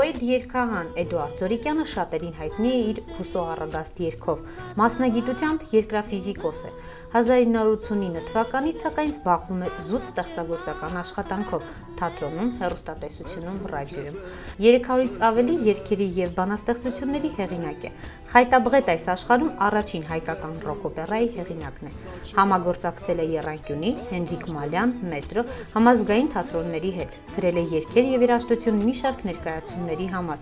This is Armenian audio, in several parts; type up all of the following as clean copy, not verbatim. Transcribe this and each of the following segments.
Պոետ երգահան Էդուարդ Զորիկյանը շատերին հայտնի է իր Հուսո առագաստ երգով, մասնագիտությամբ երկրաֆիզիկոս է։ 1989 թվականից սակայն զբաղվում է զուտ ստեղծագործական աշխատանքով, թատրոնում, հեռուստատեսությունում, ռադիոյում։ 300-ից ավելի երգերի և բանաստեղծությունների հեղինակ է։ Խայտաբղետ այս աշխարհում առաջին հայկական ռոք օպերայի հեղինակն է։ Համագործակցել է Եռանկյունի, Հենրիկ Մալյան, Մետրո, համազգային թատրոնների հետ։ Գրել է երգեր և երաժշտություն մի շարք ներկայացումների համար։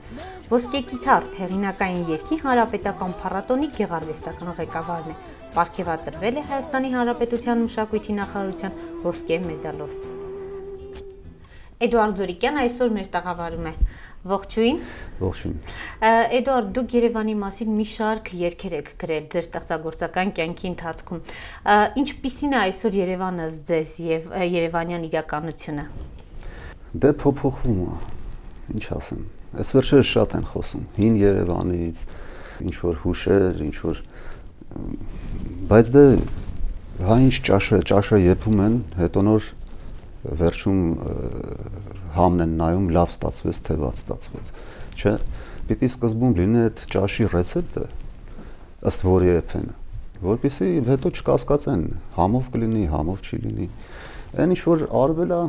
Ոսկե կիթառ հեղինակային երգի հանրապետական փառատոնի գեղարվեստական ղեկավարն է։ Պարգևատրվել է Հայաստանի Հանրապետության մշակույթի նախարարության ոսկե մեդալով։ Էդուարդ Զորիկյանը այսօր մեր տաղավարում է։ Ողջույն։ Ողջույն։ Էդուարդ, դուք Երևանի մասին մի շարք երգեր եք գրել ձեր ստեղծագործական կյանքի ընթացքում։ Ինչպիսին է այսօր Երևանը ձեզ եւ երևանյան իրականությունը։ Դե փոփոխվում է, ինչ ասեմ։ Այս վերջերս շատ են խոսում հին Երևանից, ինչ որ հուշեր, ինչ որ բայց դե հա ինչ ճաշը եփում են, հետո նոր վերջում համն են նայում, լավ ստացվեց, թե վատ ստացվեց։ Չէ, պիտի սկզբում լինի այդ ճաշի ռեցեպտը, ըստ որի եփեն, որպեսզի հետո չկասկածեն, համով կլինի, համով չի լինի։ Այն ինչ որ արվել է,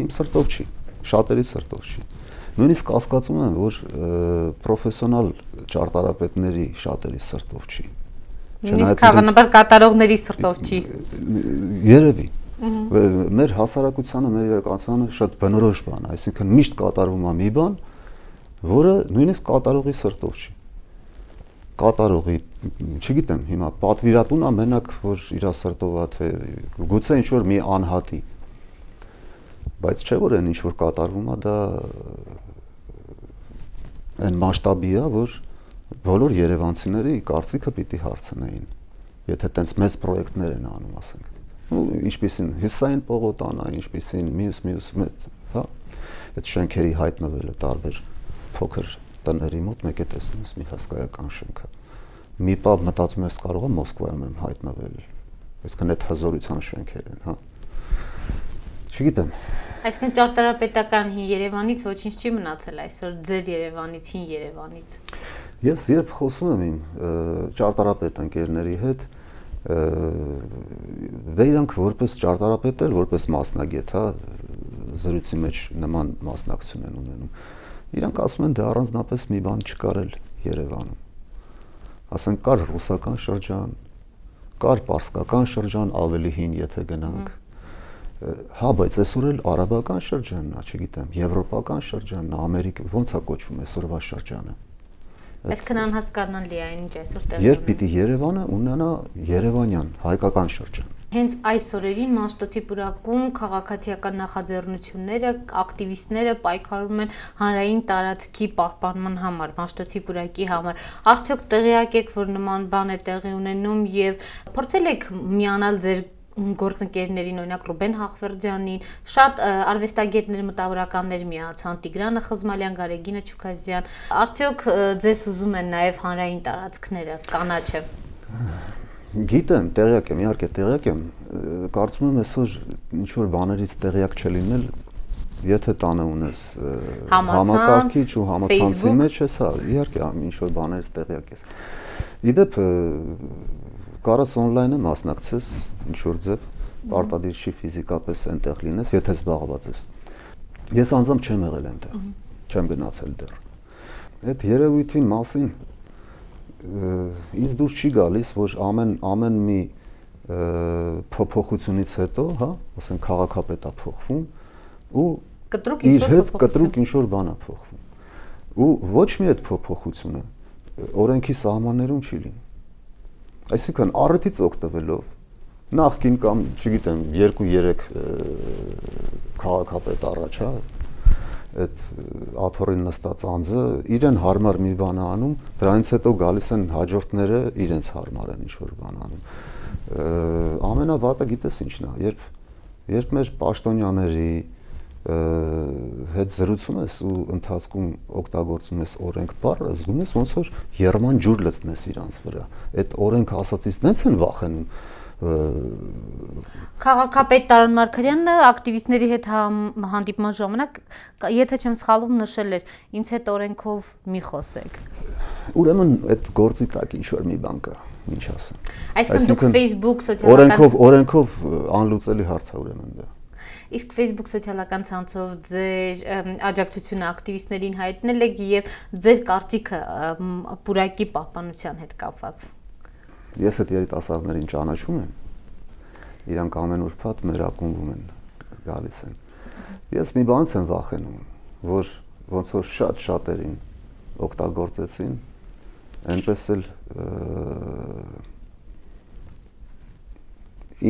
իմ սրտով չի, շատերի սրտով չի։ Նույնիսկ կասկածում եմ, որ պրոֆեսիոնալ ճարտարապետների շատերի սրտով չի։ Նույնիսկ հավանաբար կատարողների սրտով չի։ Երևի։ Մեր հասարակությանը, մեր իրականությանը շատ բնորոշ բան, այսինքն միշտ կատարվում է մի բան, որը նույնիսկ կատարողի սրտով չի։ Կատարողի, չգիտեմ, հիմա պատվիրատուն է մենակ, որ իր սրտով է, թե գուցե ինչ որ մի անհատի։ Բայց չէ որ այն ինչ որ կատարվում է, դա այն մասշտաբի է, որ բոլոր երևանցիների կարծիքը պիտի հարցնեին, եթե տենց մեծ պրոյեկտներ են անում, ասենք։ Ինչպիսին Հյուսային պողոտան է, ինչպիսին մյուս մեծ, հա, այդ շենքերի հայտնվելը տարբեր փոքր տների մոտ մեկ է տեսնում ես մի հսկայական շենք։ Մի պահ մտածում ես կարող է Մոսկվայում եմ հայտնվել, այսինքն այդ հզորության շենքեր են, հա։ Չգիտեմ։ Այսինքն ճարտարապետական հին Երևանից ոչինչ չի մնացել այսօր ձեր Երևանից, հին Երևանից։ Ես երբ խոսում եմ իմ ճարտարապետ ընկերների հետ, դե իրանք որպես ճարտարապետեր, որպես մասնագետ, հա, զրույցի մեջ նման մասնակցություն են ունենում։ Իրանք ասում են դե առանձնապես մի բան չկար էլ Երևանում։ Ասենք կար ռուսական շրջան, կար պարսկական շրջան, ավելի հին եթե գնանք։ Հա, բայց այսօր էլ արաբական շրջանն է, չգիտեմ, եվրոպական շրջանն է, Ամերիկա, ոնց է կոչվում այսօրվա շրջանը։ Այսինքն անհասկանալի է ինչ այսօր տեղի ունի։ Երբ պիտի Երևանը ունենա երևանյան, հայկական շրջան։ Հենց այս օրերին Մաշտոցի պուրակում քաղաքացիական նախաձեռնությունները, ակտիվիստները պայքարում են հանրային տարածքի պահպանման համար, Մաշտոցի պուրակի համար։ Արդյոք տեղյակ եք, որ նման բան է տեղի ունենում եւ փորձել եք միանալ ձեր գործընկերներին, օրինակ Ռուբեն Հախվերդյանին, շատ արվեստագետներ, մտավորականներ միացան, Տիգրանը Խզմալյան, Գարեգինը Չուքազյան։ Արդյոք ձեզ ուզում են նաև հանրային տարածքները, կանաչը։ Գիտեմ, տեղյակ եմ, իհարկե տեղյակ եմ, կարծում եմ այսօր ինչ որ բաներից տեղյակ չլինել, եթե տանը ունես համակարգիչ ու համացանցի մեջ ես, հա, իհարկե ինչ որ բաներից տեղյակ ես։ Իդեպ կարաս on-line մասնակցես ինչ-որ ձև, պարտադիր չի ֆիզիկապես այնտեղ լինես, եթե զբաղված ես։ Ես անձամբ չեմ եղել այնտեղ, չեմ գնացել դեռ։ Այդ երևույթի մասին ինձ դուր չի գալիս, որ ամեն մի փոփոխությունից հետո, հա, ասենք քաղաքապետ է փոխվում ու իր հետ կտրուկ ինչ-որ բան է փոխվում։ Ու ոչ մի այդ փոփոխությունը օրենքի սահմաններում չի լինում։ Այսինքն առիթից օգտվելով նախքին կամ, չգիտեմ, 2-3 քաղաքապետ առաջ, հա, այդ աթոռին նստած անձը իրեն հարմար մի բան է անում, դրանից հետո գալիս են հաջորդները իրենց հարմար են ինչ-որ բան անում։ Ամենավատը գիտես ինչն է, երբ մեր պաշտոնյաների հետ զրուցում ես ու ընթացքում օգտագործում ես օրենք բառը, զգում ես ոնց որ երման ջուր լցնես իրանց վրա։ Այդ օրենք ասածից նենց են վախենում, Քաղաքապետ Տարոն Մարգարյանը ակտիվիստների հետ հանդիպման ժամանակ, եթե չեմ սխալվում, նշել էր, ինձ հետ օրենքով մի խոսեք։ Ուրեմն այդ գործի տակ ինչ որ մի բան կա, ինչ ասեմ։ Այսինքն դուք Facebook սոցիալական օրենքով անլուծելի հարց է ուրեմն դա։ Իսկ Facebook սոցիալական ցանցով ձեր աջակցությունը ակտիվիստներին հայտնել եք եւ ձեր կարծիքը պուրակի պահպանության հետ կապված։ Ես այդ երիտասարդներին ճանաչում եմ, իրանք ամեն ուրբաթ մեր ակումբում են գալիս են։ Ես մի բանից եմ վախենում, որ ոնց որ շատ-շատերին օգտագործեցին, այնպես էլ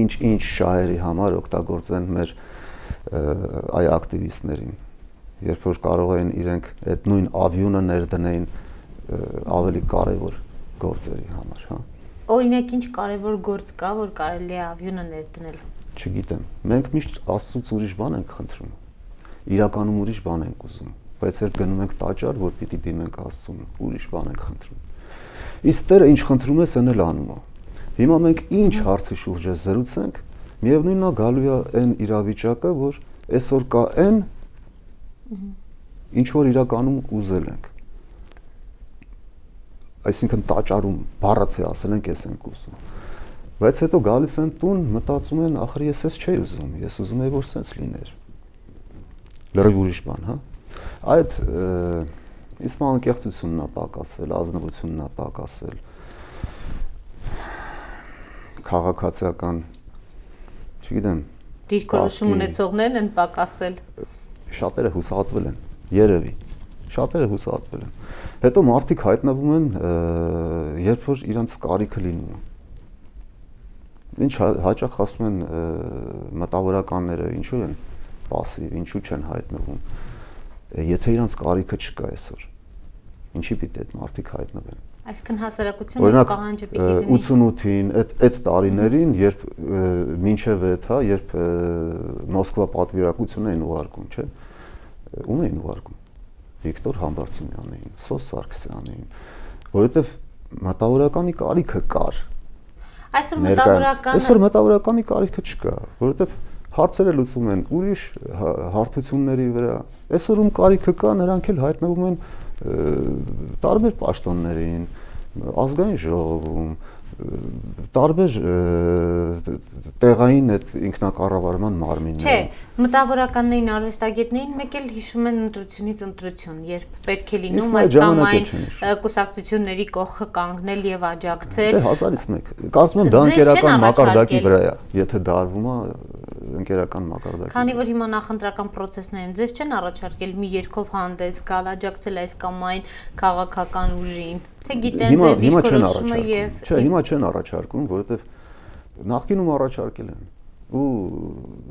ինչ շահերի համար օգտագործեն մեր այ ակտիվիստներին, երբ որ կարող էին իրենք այդ նույն ավյունը ներդնեին ավելի կարևոր գործերի համար, հա։ Օրինակ ինչ կարևոր գործ կա, որ կարելի է ավյունը ներդնել։ Չգիտեմ, մենք միշտ Աստծուց ուրիշ բան ենք խնդրում, իրականում ուրիշ բան ենք ուզում, բայց երբ գնում ենք տաճար, որ պիտի դիմենք Աստծուն, ուրիշ բան ենք խնդրում։ Իսկ Տերը ինչ խնդրում է, սեն էլ անում է։ Հիմա մենք ինչ հարցի շուրջ է զրուցենք, միևնույնն է գալու է այն իրավիճակը, որ այսօր կա այն, ինչ որ իրականում ուզել ենք։ Այսինքն տաճարում բառացի ասել ենք, ես ենք ուզում։ Բայց հետո գալիս են տուն, մտածում են, ախր ես էս չէի ուզում, ես ուզում եի, որ սենց լիներ։ Լրիվ ուրիշ բան, հա։ Այդ իսկ անկեղծությունն է պակասել, ազնվությունն է պակասել, քաղաքացիական, չգիտեմ, դիրքորոշում ունեցողներն են պակասել։ Շատերը հուսահատվել են, երևի, շատերը հուսահատվել են։ Հետո մարդիկ հայտնվում են, երբ որ իրանց կարիքը լինում է։ Ինչ հաճախ ասում են մտավորականները, ինչու են պասիվ, ինչու չեն հայտնվում։ Եթե իրանց կարիքը չկա այսօր, ինչի պիտի այդ մարդիկ հայտնվեն։ Այսինքն հասարակությունը պահանջը պիտի դնի 88-ին, այդ տարիներին, երբ մինչև այդ, հա, երբ Մոսկվա պատվիրակություն էին ուղարկում, չէ՞։ Ում էին ուղարկում։ Վիկտոր Համբարձումյանին, Սոս Սարգսյանին, որովհետև մտավորականի կարիքը կար։ Այսօր մտավորականի կարիքը չկա, որովհետև հարցերը լուծում են ուրիշ հարթությունների վրա։ Այսօր ում կարիքը կա, նրանք էլ հայտնվում են տարբեր պաշտոններին, ազգային ժողովում, տարբեր տեղային այդ ինքնակառավարման մարմիններում։ Չէ, մտավորականներին, արվեստագետներին մեկ էլ հիշում են ընտրությունից ընտրություն, երբ պետք է լինում այս կամ այն կուսակցությունների կողքը կանգնել եւ աջակցել։ Դե 1001։ Կարծում եմ դա ընկերական մակարդակի վրա է, եթե դարվում է ընկերական մակարդակի։ Քանի որ հիմա նախընտրական process-ն են, ձեզ չեն առաջարկել մի երկով հանդես գալ, աջակցել այս կամ այն քաղաքական ուժին։ Թե գիտեն ձեր դիրքորոշումը եւ Չէ, հիմա չեն առաջարկում, որովհետեւ նախկինում առաջարկել են ու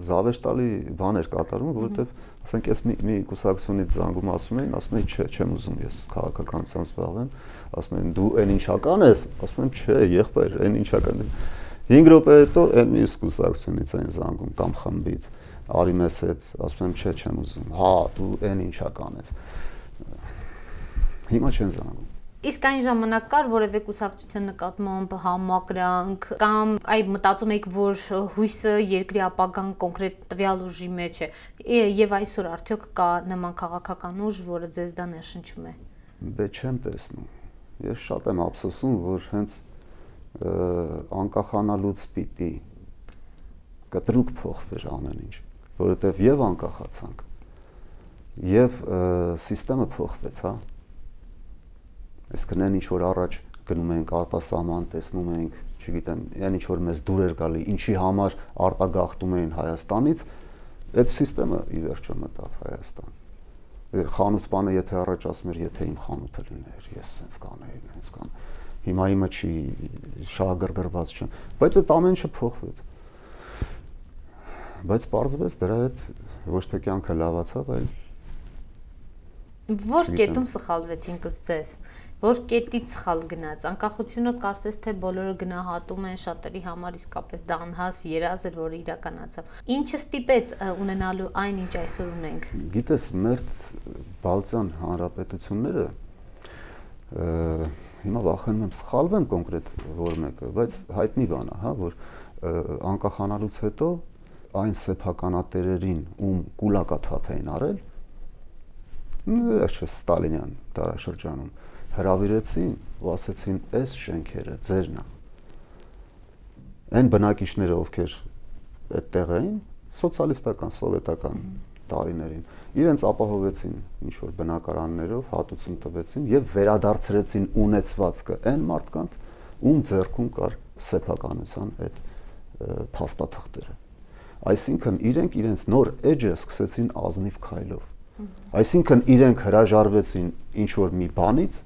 զավեշտալի բաներ կատարում, որովհետեւ ասենք ես մի կուսակցությունից զանգում ասում էին, չէ, չեմ ուզում ես քաղաքականությամբ զբաղվեմ, ասում են դու այն ինչական ես, ասում եմ չէ, եղբայր, այն ինչական եմ։ 5 րոպե հետո այն մյուս կուսակցությունից այն զանգում կամ խմբից, արի մեզ հետ, ասում եմ չէ, չեմ ուզում։ Հա, դու այն ինչական ես։ Հիմա չեն զանգում։ Իսկ այն ժամանակ կար որևէ կուսակցության նկատմամբ համակրանք կամ այ մտածում եք, որ հույսը երկրի ապագան կոնկրետ տվյալ ուժի մեջ է եւ այսօր արդյոք կա նման քաղաքական ուժ, որը ձեզ դա ներշնչում է։ Դե չեմ տեսնում։ Ես շատ եմ ափսոսում, որ հենց անկախանալուց պիտի կտրուկ փոխվեր ամեն ինչ, որովհետեւ եւ անկախացանք եւ համակարգը փոխվեց, հա։ Այսինքն այն ինչ որ առաջ գնում ենք արտասահման, տեսնում ենք, չգիտեմ, այն ինչ որ մեզ դուր էր գալի, ինչի համար արտագաղթում էին Հայաստանից, այդ համակարգը ի վերջո մտավ Հայաստան։ Խանութ բանը եթե առաջ ասում էր, եթե իմ խանութը լիներ, ես sense կանեի, sense կան։ Հիմա իմը չի շահագրգռված չեմ, բայց այդ ամեն ինչը փոխվեց։ Բայց պարզվեց դրա հետ ոչ թե կյանքը լավացավ, այլ Որ կետում սխալվեցինք ձեզ, որ կետից սխալ գնաց, անկախությունը կարծես թե բոլորը գնահատում են, շատերի համար իսկապես դա անհաս երազ էր, որը իրականացավ։ Ինչը ստիպեց ունենալու այն, ինչ այսօր ունենք։ Գիտես, մերթ Բալթյան հանրապետությունները հիմա վախենում եմ սխալվեմ կոնկրետ որ մեկը, բայց հայտնի բան է, հա, որ անկախանալուց հետո այն սեփականատերերին, ում կուլակաթափ էին արել, չէ Ստալինյան դարաշրջանում հրավիրեցին ու ասեցին, այս շենքերը ձերն է։ Այն բնակիչները, ովքեր այդտեղ էին, սոցիալիստական, սովետական տարիներին, իրենց ապահովեցին ինչ-որ բնակարաններով, հատուցում տվեցին եւ վերադարձրեցին ունեցվածքը այն մարդկանց, ում ձեռքում կար սեփականության այդ փաստաթղթերը։ Այսինքն իրենք իրենց նոր էջը սկսեցին ազնիվ քայլով։ Այսինքն իրենք հրաժարվեցին ինչ-որ մի բանից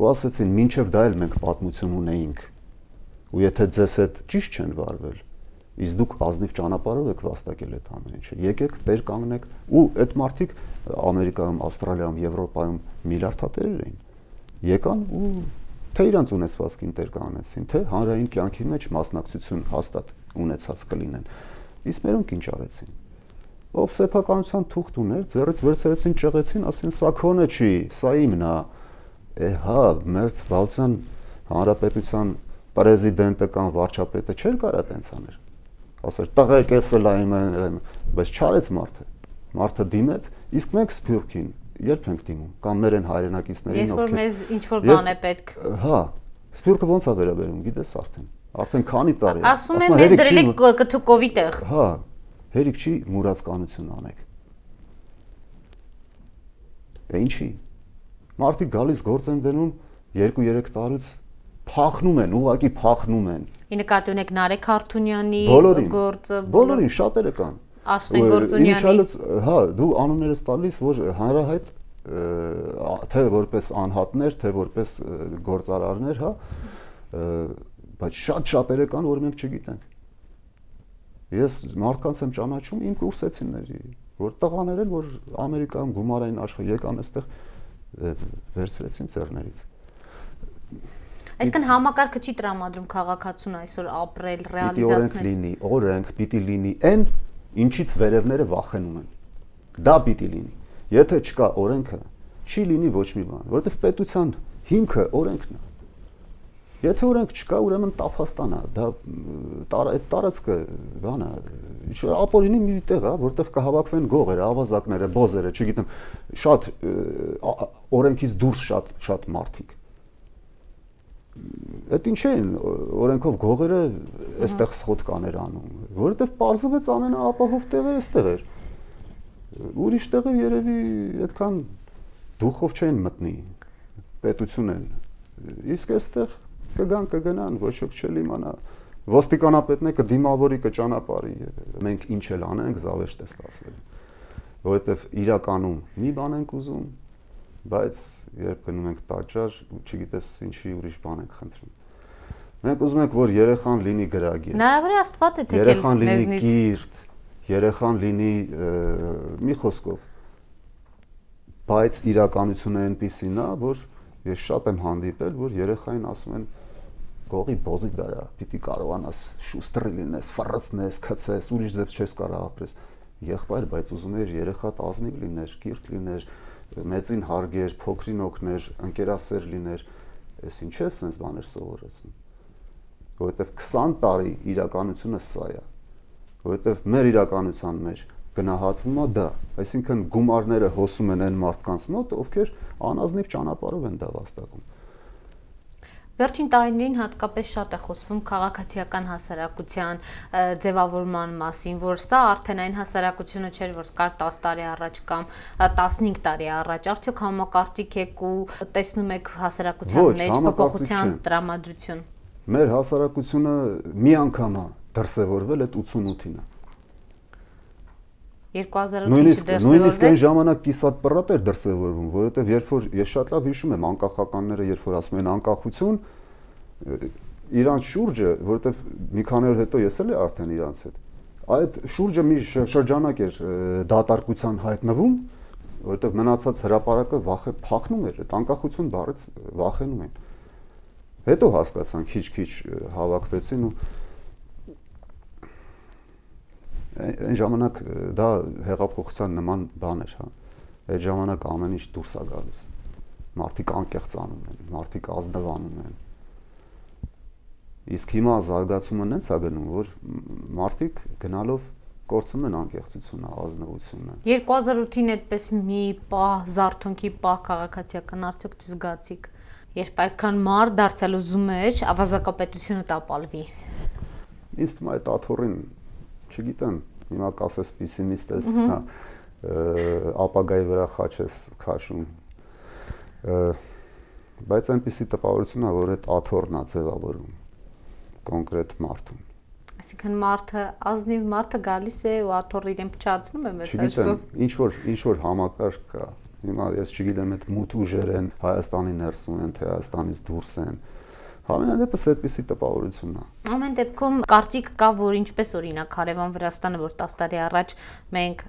ու ասեցին, մինչև դա էլ մենք պատմություն ունեինք։ Ու եթե ձեզ հետ ճիշտ չեն վարվել, իսկ դուք ազնիվ ճանապարհով եք վաստակել այդ ամեն ինչը, եկեք, տեր կանգնեք, ու այդ մարդիկ Ամերիկայում, Ավստրալիայում, Եվրոպայում միլիարդատերեր էին։ Եկան ու թե իրանց ունեցվածքին տեր կանգնեցին, թե հանրային կյանքի մեջ մասնակցություն հաստատ ունեցած կլինեն։ Իսկ մերոնք ինչ արեցին։ Ով սեփականության թուղթ ուներ, ձեռից վերցրեցին, ճղեցին, ասին, սա քոնը չի, սա իմն է։ Հա, մեր Բալթյան հանրապետության պրեզիդենտը կամ վարչապետը չէր կարա տենց աներ։ Ասեր, տղեկ էս էլ այն, բայց չարեց մարդը։ Մարդը դիմեց, իսկ մենք Սփյուռքին երբ ենք դիմում, կամ մեր են հայրենակիցներին, ովքեր։ Երբ որ մեզ ինչ-որ բան է պետք։ Հա, Սփյուռքը ոնց է վերաբերում, գիտես արդեն քանի տարի։ Ասում եմ, մեզ դրել եք կթուկովի տեղ։ Հա, հերիք չի մուրացկանություն անեք։ Ինչի։ Մարդիկ գալիս գործ են դնում 2-3 տարուց փախնում են, ուղղակի փախնում են։ Ի նկատի ունեք Նարեկ Հարթունյանի գործը, բոլորին շատերը կան։ Աշխեն Գործունյանի։ Հա, դու անուններս տալիս, որ հանրահայտ թե որպես անհատներ, թե որպես գործարարներ, հա, բայց շատ շատերը կան, որ մենք չգիտենք։ Ես մարդկանց եմ ճանաչում իմ կուրսեցիների, որ տղաներ են, որ Ամերիկայում գումարային աշխարհ եկան այստեղ վերցրեցին ծերներից։ Այսինքն համակարգը չի տրամադրում քաղաքացուն այսօր ապրել, ռեալիզացնել։ Օրենք պիտի լինի այն, ինչից վերևները վախենում են։ Դա պիտի լինի։ Եթե չկա օրենքը, չի լինի ոչ մի բան, որովհետև պետության հիմքը օրենքն է։ Եթե օրենք չկա, ուրեմն տափաստան է, դա այդ տարածքը բան է, ինչ-որ ապօրինի մի տեղ է, որտեղ կհավաքվեն գողերը, ավազակները, բոզերը, չգիտեմ, շատ օրենքից դուրս շատ մարդիկ։ Այդ ինչ են օրենքով գողերը այստեղ սխոթկաներ անում, որովհետև պարզվեց ամենաապահով տեղը այստեղ էր։ Ուրիշ տեղը երևի այդքան դուխով չեն մտնի, պետություն են։ Իսկ այստեղ կգնան, ոչ ոք չլիմանա։ Ոստիկանապետն է կդիմավորի, կճանապարհի։ Մենք ինչ էլ անենք, զավեշտ է ստացվել։ Որովհետև իրականում մի բան ենք ուզում, բայց երբ գնում ենք տաճար, չգիտես ինչի ուրիշ բան ենք խնդրում։ Մենք ուզում ենք, որ երեխան լինի գրագետ։ Հնարավոր է Աստված է թեկել երեխան լինի կիրթ, երեխան լինի մի խոսքով։ Բայց իրականությունը այնպիսին է, որ ես շատ եմ հանդիպել, որ երեխային ասում են գողի բոզի դարա, պիտի կարողանաս շուստր լինես, ֆռծնես, քցես, ուրիշ ձև չես կարող ապրես։ Եղբայր, բայց ուզում էր երեխատ ազնիվ լիներ, կիրթ լիներ, մեծին հարգեր, փոքրին օգներ, ընկերասեր լիներ, ես ինչ է sense բաներ սովորեցնում։ Որովհետև 20 տարի իրականությունը սա է։ Որովհետև մեր իրականության մեջ գնահատվում է դա, այսինքն գումարները հոսում են այն մարդկանց մոտ, ովքեր անազնիվ ճանապարհով են դա վաստակում։ Վերջին տարիներին հատկապես շատ է խոսվում քաղաքացիական հասարակության ձևավորման մասին, որ սա արդեն այն հասարակությունը չէր, որ կար 10 տարի առաջ կամ 15 տարի առաջ, արդյոք համակարծիք եք ու տեսնում եք հասարակության մեջ փոփոխության տրամադրություն։ Մեր հասարակությունը մի անգամ է դրսևորվել այդ 88-ին է։ 2008-ին նույնիսկ այն ժամանակ կիսատ պռատ էր դրսևորվում, որովհետև երբ որ ես շատ լավ հիշում եմ անկախականները, երբ որ ասում են անկախություն, իրանց շուրջը, որովհետև մի քանի օր հետո ես էլ եմ արդեն իրանց հետ, այդ շուրջը մի շրջանակ էր դատարկության հայտնվում, որովհետև մնացած հրապարակը փախնում էր, այդ անկախություն բառից վախենում են։ Հետո հասկացան, քիչ-քիչ հավաքվեցին ու այն ժամանակ դա հեղափոխության նման բան էր, հա։ Այդ ժամանակ ամեն ինչ դուրս է գալիս։ Մարդիկ անկեղծ անում են, մարդիկ ազնվանում են։ Իսկ հիմա զարգացումը նենց է գնում, որ մարդիկ գնալով կորցնում են անկեղծությունը, ազնվությունը։ 2008-ին այդպես մի պահ զարթոնքի պահ քաղաքացիական արդյոք չզգացիք, երբ այդքան մարդ դարձյալ ուզում էր ավազակապետությունը տապալվի։ Ինձ թվում է այդ աթոռին, չգիտեմ, հիմա կասես պեսիմիստ ես, ապագայի վրա խաչ ես քաշում։ Բայց այնպիսի տպավորություն է, որ այդ աթոռն է ձևավորում կոնկրետ մարդուն։ Այսինքն մարդը, ազնիվ մարդը գալիս է ու աթոռը իրեն փչացնում է մեզ հաշվով։ Ինչ որ համակարգ կա։ Հիմա ես չգիտեմ այդ մութ ուժեր են Հայաստանի ներսում են, թե Հայաստանից դուրս են։ Համենայն դեպս այդպիսի տպավորությունն է։ Ամեն դեպքում կարծիք կա, որ ինչպես օրինակ Հարևան Վրաստանը, որ 10 տարի առաջ մենք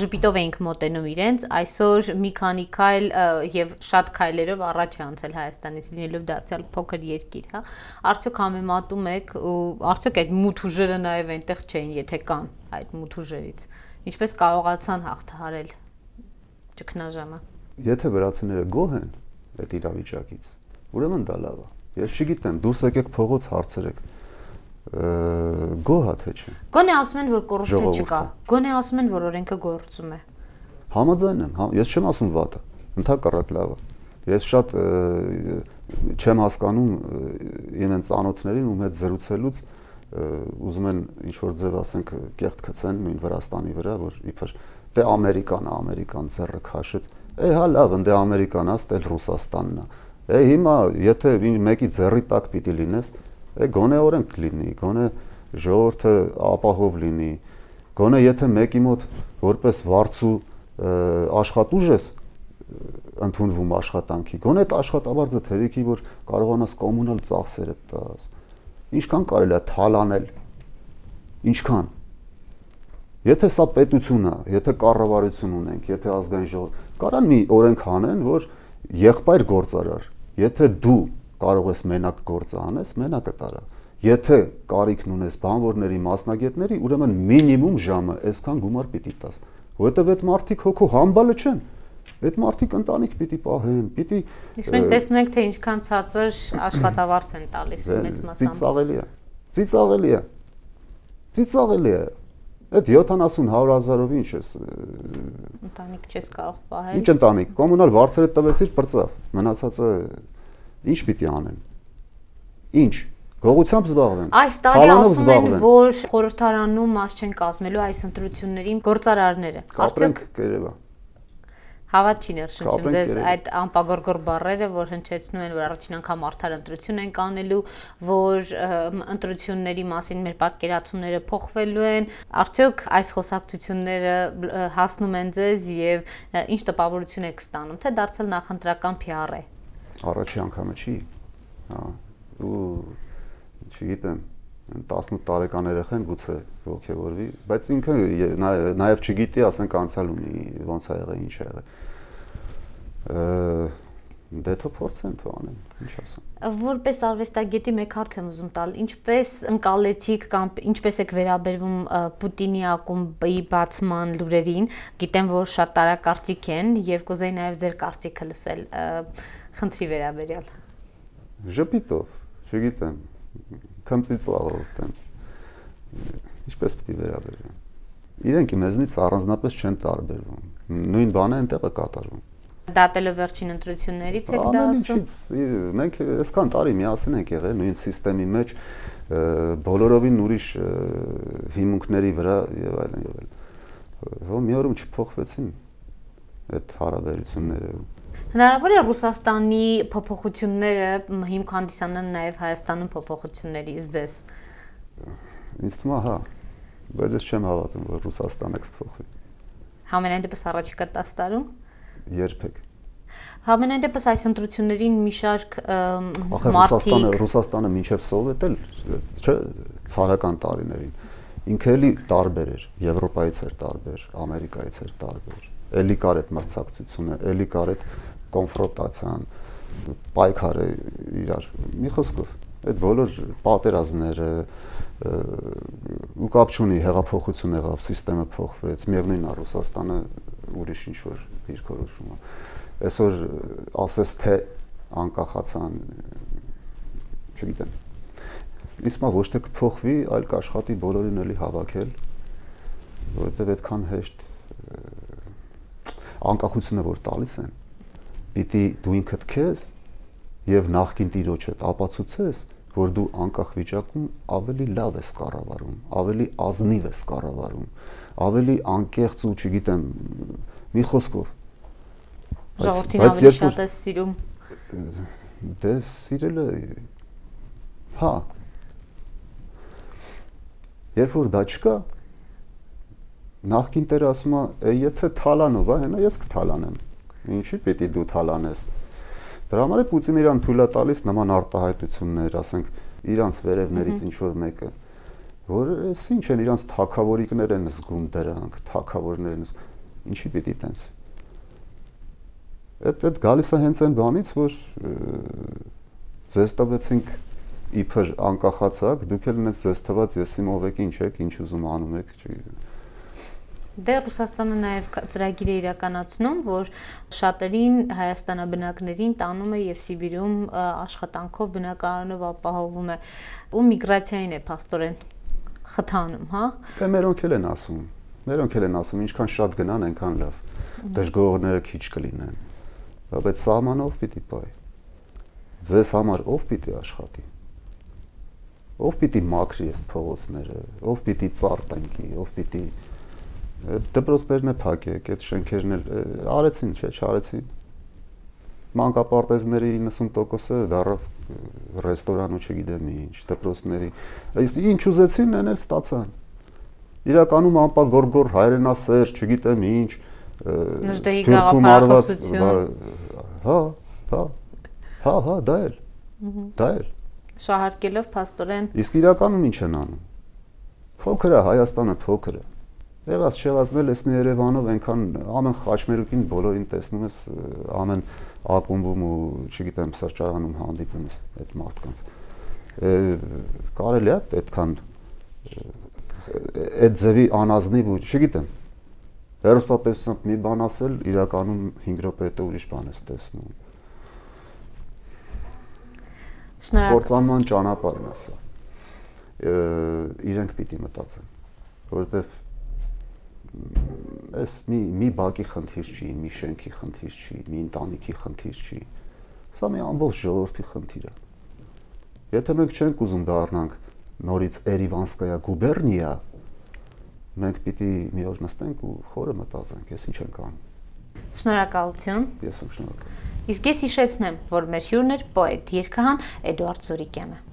ժպիտով էինք մոտենում իրենց, այսօր մի քանի քայլ եւ շատ քայլերով առաջ է անցել Հայաստանից, լինելով դարձյալ փոքր երկիր, հա։ Արդյոք համեմատում եք ու արդյոք այդ մութ ուժերը նաեւ այնտեղ չէին, եթե կան այդ մութ ուժերից։ Ինչպես կարողացան հաղթահարել ճգնաժամը։ Եթե վրացիները գոհ են այդ իրավիճակից, ուրեմն դա լավ է։ Ես չգիտեմ, դուրս եկեք փողոց հարցրեք։ Գոհ է թե չէ։ Գոնե ասում են, որ կոռուպցիա չկա։ Գոնե ասում են, որ օրենքը գործում է։ Համաձայն եմ, ես չեմ ասում վատը, ընդհակառակ լավ է։ Ես շատ չեմ հասկանում իրենց ծանոթներին ում հետ զրուցելուց ուզում են ինչ-որ ձև ասենք կեղտ գցեն նույն Վրաստանի վրա, որ իբր դե Ամերիկան ձեռը քաշեց։ Հա լավ, դե Ամերիկան է, ստել Ռուսաստանն է։ Հիմա եթե մեկի ձեռի տակ պիտի լինես, գոնե օրենք լինի, գոնե ժողովուրդը ապահով լինի, գոնե եթե մեկի մոտ որպես վարձու աշխատուժ ես ընդունվում աշխատանքի, գոնե այդ աշխատավարձը թերիքի, որ կարողանաս կոմունալ ծախսերը տաս։ Ինչքան կարելի է թալանել, ինչքան։ Եթե սա պետություն է, եթե կառավարություն ունենք, եթե ազգային ժողով, կարան մի օրենք հանեն, որ եղբայր գործարար, եթե դու կարող ես մենակ գործը անես, մենակը տարա։ Եթե կարիքն ունես բանվորների, մասնագետների, ուրեմն մինիմում ժամը այսքան գումար պիտի տաս, որովհետև այդ մարդիկ հոգու համբալը չեն։ Այդ մարդիկ ընտանիք պիտի պահեն, պիտի Իսկ մենք տեսնում ենք, թե ինչքան ցածր աշխատավարձ են տալիս մեծ մասամբ։ Ծիծաղելի է։ Այդ 70-100 հազարով ինչ ես ընտանիք չես կարող պահել։ Ինչ ընտանիք, կոմունալ վարձերը տվեցիր բրծավ, մնացածը ինչ պիտի անեն։ Ինչ, գողությամբ զբաղվեն։ Այս տարի ասում են, որ խորհրդարանում մաս չեն կազմելու այս ընտրությունների գործարարները։ Կապրենք կերևա։ Հավատ չի ներշնչում ձեզ այդ անպագորգոր բառերը, որ հնչեցնում են, որ առաջին անգամ արդար ընտրություն են կանելու, որ ընտրությունների մասին մեր պատկերացումները փոխվելու են, արդյոք այս խոսակցությունները հասնում են ձեզ եւ ինչ տպավորություն եք ստանում, թե դարձել նախընտրական PR է։ Առաջի անգամը չի, հա, ու չգիտեմ 18 տարեկան երեխան գուցե ողջևորվի, բայց ինքը նաև չգիտի, ասենք անցյալ ունի, ոնց է եղել, ինչ է եղել։ Դե թող փորձեն թողանեն, ինչ ասեմ։ Որպես արվեստագետի մեկ հարց եմ ուզում տալ, ինչպես ընկալեցիք կամ ինչպես եք վերաբերվում Պուտինի ակումբի բացման լուրերին, գիտեմ, որ շատ տարակարծիք են եւ կուզեի նաև ձեր կարծիքը լսել խնդրի վերաբերյալ։ Ժպիտով, չգիտեմ, քմծիծաղով տենց ինչպես պիտի վերաբերվեն։ Իրենք մեզնից առանձնապես չեն տարբերվում։ Նույն բանը այնտեղ է կատարվում։ Դատելով վերջին ընտրություններից եք դա ասում։ Մենք այսքան տարի միասին ենք եղել նույն համակարգի մեջ, բոլորովին ուրիշ հիմունքների վրա եւ այլն եղել։ Որ մի օրում չփոխվեցին այդ հարաբերությունները։ Հնարավոր է Ռուսաստանի փոփոխությունները հիմք հանդիսանան նաև Հայաստանում փոփոխությունների ձեզ։ Ինձ թվում է, հա, բայց ես չեմ հավատում, որ Ռուսաստանը կփոխվի։ Համենայն դեպս առաջիկա 10 տարում։ Երբեք։ Համենայն դեպս այս ընտրություններին մի շարք մարդիկ Ռուսաստանը մինչև սովետել, չէ, ցարական տարիներին ինքը էլի տարբեր էր, Եվրոպայից էր տարբեր, Ամերիկայից էր տարբեր։ Էլի կար այդ մրցակցությունը, էլի կար այդ կոնֆրոնտացիան, պայքարը իրար։ Մի խոսքով, այդ բոլոր պատերազմները ու կապ չունի, հեղափոխություն եղավ, համակարգը փոխվեց, միևնույնն է Ռուսաստանը ուրիշ ինչ-որ դիրքորոշում է։ Այսօր ասես թե անկախացան, չգիտեմ։ Իսկ ոչ թե կփոխվի, այլ կաշխատի բոլորին էլի հավաքել, որովհետև այդքան հեշտ անկախությունը որ տալիս են, պիտի դու ինքդ քեզ եւ նախկին տիրոջդ ապացուցես, որ դու անկախ վիճակում ավելի լավ ես կառավարում, ավելի ազնիվ ես կառավարում, ավելի անկեղծ ու չգիտեմ, մի խոսքով ժողովրդին ավելի շատ ես սիրում։ Դե սիրելը հա երբ որ դա չկա նախկին տերը ասում է եթե թալանով է հենա ես կթալանեմ ինչի պիտի դու թալանես դրա համար է Պուտինը իրան թույլ է տալիս նման արտահայտություններ ասենք իրանց վերևներից ինչ որ մեկը որ էս ինչ են իրանց թակավորիկներ են զգում դրանք թակավորներն ինչի պիտի տենց այդ գալիս է հենց այն բանից որ ձեզ տվեցինք իբր անկախացակ դուք էլ ունես ձեզ թված ես իմ ով եք ինչ եք ինչ ուզում անում եք Դե Ռուսաստանը նաև ծրագիր է իրականացնում, որ շատերին հայաստանաբնակներին տանում է եւ Սիբիրում աշխատանքով բնակարանով ապահովում է ու միգրացիային է փաստորեն խթանում, հա? Դե մերոնք էլ են ասում, ինչքան շատ գնան, այնքան լավ։ Դժգոհները քիչ կլինեն։ Բայց սահմանով պիտի բայ։ Ձեզ համար ով պիտի աշխատի։ Ով պիտի մաքրի այս փողոցները, ով պիտի ծառ տնկի, ով պիտի դպրոցներն է փակեք, այդ շենքերն էլ արեցին, չէ, չարեցին։ Մանկապարտեզների 90%-ը դառավ ռեստորան ու չգիտեմ ինչ, դպրոցների։ Այս ինչ ուզեցին, այն էլ ստացան։ Իրականում անպագորգոր հայրենասեր, չգիտեմ ինչ, Նժդեհի գաղափարախոսություն։ Հա, դա էլ։ Շահարկելով փաստորեն։ Իսկ իրականում ինչ են անում։ Փոքր է Հայաստանը, փոքր է։ Եղած չեղածն էլ ես մի Երևանով այնքան ամեն խաչմերուկին բոլորին տեսնում ես ամեն ակումբում ու չգիտեմ սրճարանում հանդիպում ես այդ մարդկանց կարելի է այդքան այդ ձևի անազնիվ ու չգիտեմ հերոստատեսությամբ մի բան ասել իրականում 5 րոպե հետո ուրիշ բան ես տեսնում կործանման ճանապարհն է սա իրենք պիտի մտածեն որովհետև Այս մի բակի խնդիր չի, մի շենքի խնդիր չի, մի ընտանիքի խնդիր չի։ Սա մի ամբողջ ժողովրդի խնդիր է։ Եթե մենք չենք ուզում դառնանք նորից Երևանսկայա գուբերնիա, մենք պիտի մի օր նստենք ու խորը մտածենք, ես ինչ ենք անում։ Շնորհակալություն։ Ես եմ շնորհակալ։ Իսկ ես հիշեցնեմ, որ մեր հյուրն էր պոետ, երգահան Էդուարդ Զորիկյանը։